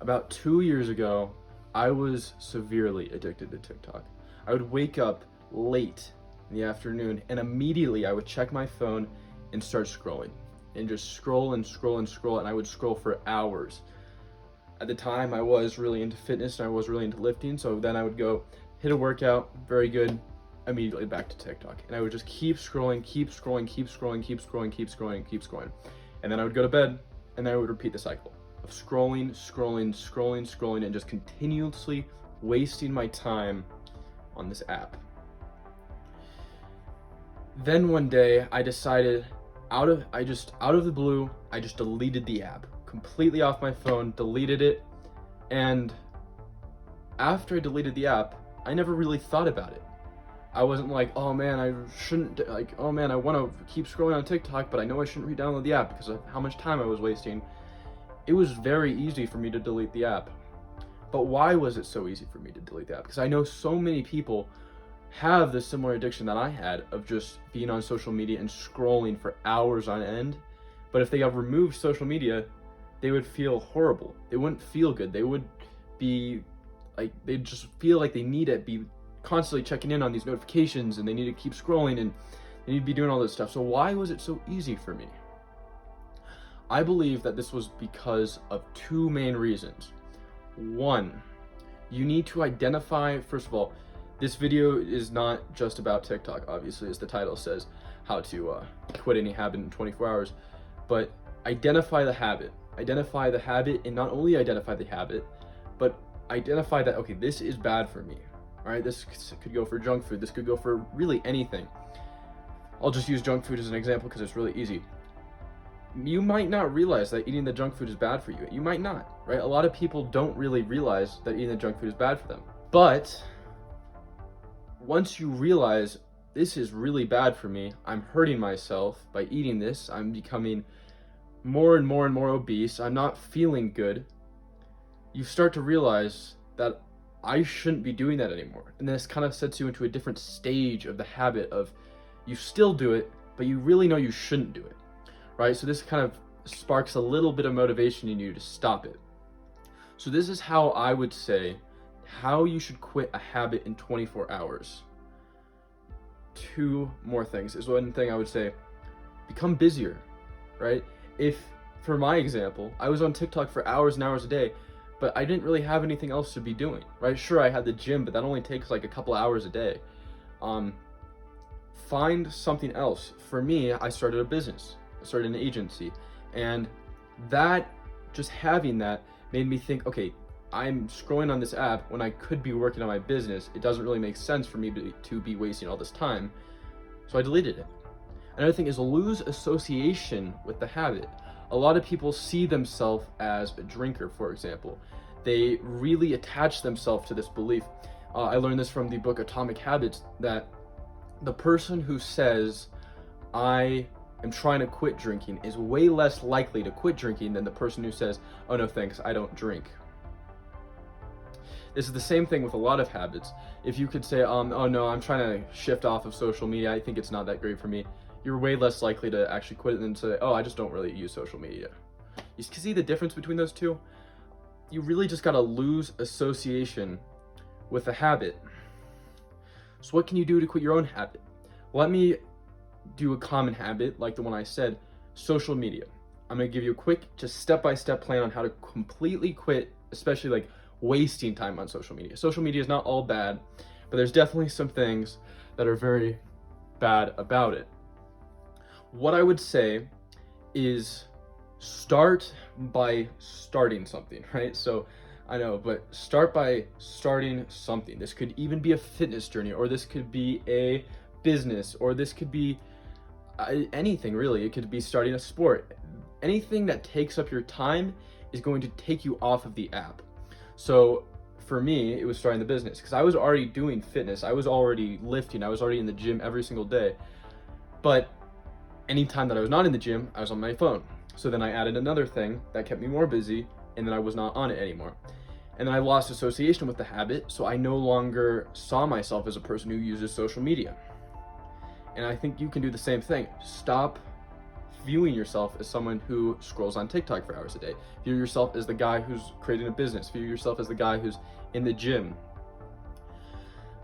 About 2 years ago, I was severely addicted to TikTok. I would wake up late in the afternoon and immediately I would check my phone and start scrolling and just scroll and scroll and scroll, and I would scroll for hours. At the time, I was really into fitness and I was really into lifting, so then I would go hit a workout, very good, immediately back to TikTok. And I would just keep scrolling, keep scrolling, keep scrolling, keep scrolling, keep scrolling, keep scrolling. And then I would go to bed and then I would repeat the cycle of scrolling, scrolling, scrolling, scrolling, and just continuously wasting my time on this app. Then one day I decided out of the blue, I just deleted the app completely off my phone, deleted it. And after I deleted the app, I never really thought about it. I wasn't like, oh man, I shouldn't, like, oh man, I want to keep scrolling on TikTok, but I know I shouldn't re-download the app because of how much time I was wasting. It was very easy for me to delete the app. But why was it so easy for me to delete the app? Because I know so many people have the similar addiction that I had of just being on social media and scrolling for hours on end. But if they got removed social media, they would feel horrible. They wouldn't feel good. They would be like, they'd just feel like they need to be constantly checking in on these notifications and they need to keep scrolling and they need to be doing all this stuff. So why was it so easy for me? I believe that this was because of two main reasons. One, you need to identify, first of all, this video is not just about TikTok, obviously, as the title says, how to quit any habit in 24 hours, but identify the habit. Identify the habit, and not only identify the habit, but identify that, okay, this is bad for me. All right, this could go for junk food. This could go for really anything. I'll just use junk food as an example because it's really easy. You might not realize that eating the junk food is bad for you. You might not, right? A lot of people don't really realize that eating the junk food is bad for them. But once you realize this is really bad for me, I'm hurting myself by eating this, I'm becoming more and more and more obese, I'm not feeling good, you start to realize that I shouldn't be doing that anymore. And this kind of sets you into a different stage of the habit of you still do it, but you really know you shouldn't do it, right? So this kind of sparks a little bit of motivation in you to stop it. So this is how I would say how you should quit a habit in 24 hours. Two more things is one thing I would say, become busier, right? If, for my example, I was on TikTok for hours and hours a day, but I didn't really have anything else to be doing, right? Sure, I had the gym, but that only takes like a couple hours a day. Find something else. For me, I started a business. I started an agency. And that, just having that, made me think, okay, I'm scrolling on this app when I could be working on my business. It doesn't really make sense for me to be wasting all this time. So I deleted it. Another thing is lose association with the habit. A lot of people see themselves as a drinker, for example. They really attach themselves to this belief. I learned this from the book Atomic Habits, that the person who says, I am trying to quit drinking, is way less likely to quit drinking than the person who says, oh no thanks, I don't drink. This is the same thing with a lot of habits. If you could say, oh no, I'm trying to shift off of social media, I think it's not that great for me, you're way less likely to actually quit it than say, oh, I just don't really use social media. You see the difference between those two? You really just gotta lose association with a habit. So what can you do to quit your own habit? Let me do a common habit, like the one I said, social media. I'm gonna give you a quick, just step-by-step plan on how to completely quit, especially like wasting time on social media. Social media is not all bad, but there's definitely some things that are very bad about it. What I would say is start by starting something, right? So I know, but start by starting something. This could even be a fitness journey, or this could be a business, or this could be anything really. It could be starting a sport. Anything that takes up your time is going to take you off of the app. So for me, it was starting the business because I was already doing fitness. I was already lifting. I was already in the gym every single day. But anytime that I was not in the gym, I was on my phone. So then I added another thing that kept me more busy, and then I was not on it anymore. And then I lost association with the habit, so I no longer saw myself as a person who uses social media. And I think you can do the same thing. Stop viewing yourself as someone who scrolls on TikTok for hours a day. View yourself as the guy who's creating a business. View yourself as the guy who's in the gym.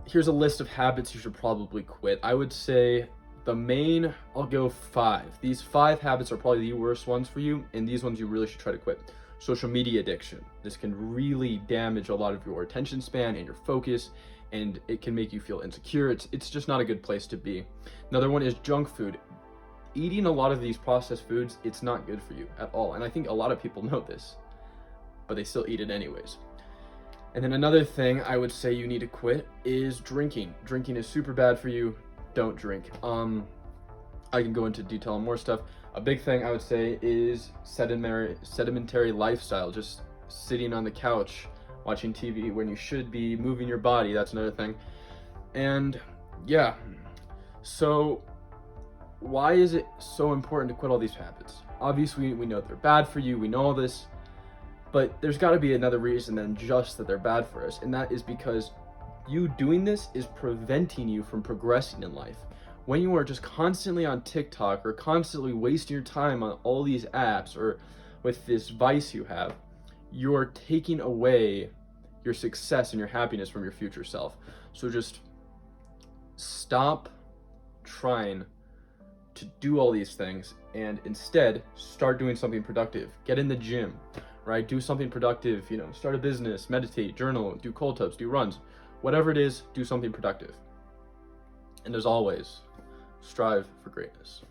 Here's a list of habits you should probably quit. I would say I'll go 5. These 5 habits are probably the worst ones for you, and these ones you really should try to quit. Social media addiction. This can really damage a lot of your attention span and your focus, and it can make you feel insecure. It's just not a good place to be. Another one is junk food. Eating a lot of these processed foods, it's not good for you at all. And I think a lot of people know this, but they still eat it anyways. And then another thing I would say you need to quit is drinking. Drinking is super bad for you. Don't drink. I can go into detail on more stuff. A big thing I would say is sedimentary lifestyle, just sitting on the couch, watching TV when you should be moving your body. That's another thing. And yeah, so why is it so important to quit all these habits? Obviously, we know they're bad for you. We know all this, but there's got to be another reason than just that they're bad for us. And that is because you doing this is preventing you from progressing in life. When you are just constantly on TikTok or constantly wasting your time on all these apps or with this vice you have, you're taking away your success and your happiness from your future self. So just stop trying to do all these things and instead start doing something productive. Get in the gym, right? Do something productive, start a business, meditate, journal, do cold tubs, do runs, whatever it is, do something productive. And as always, strive for greatness.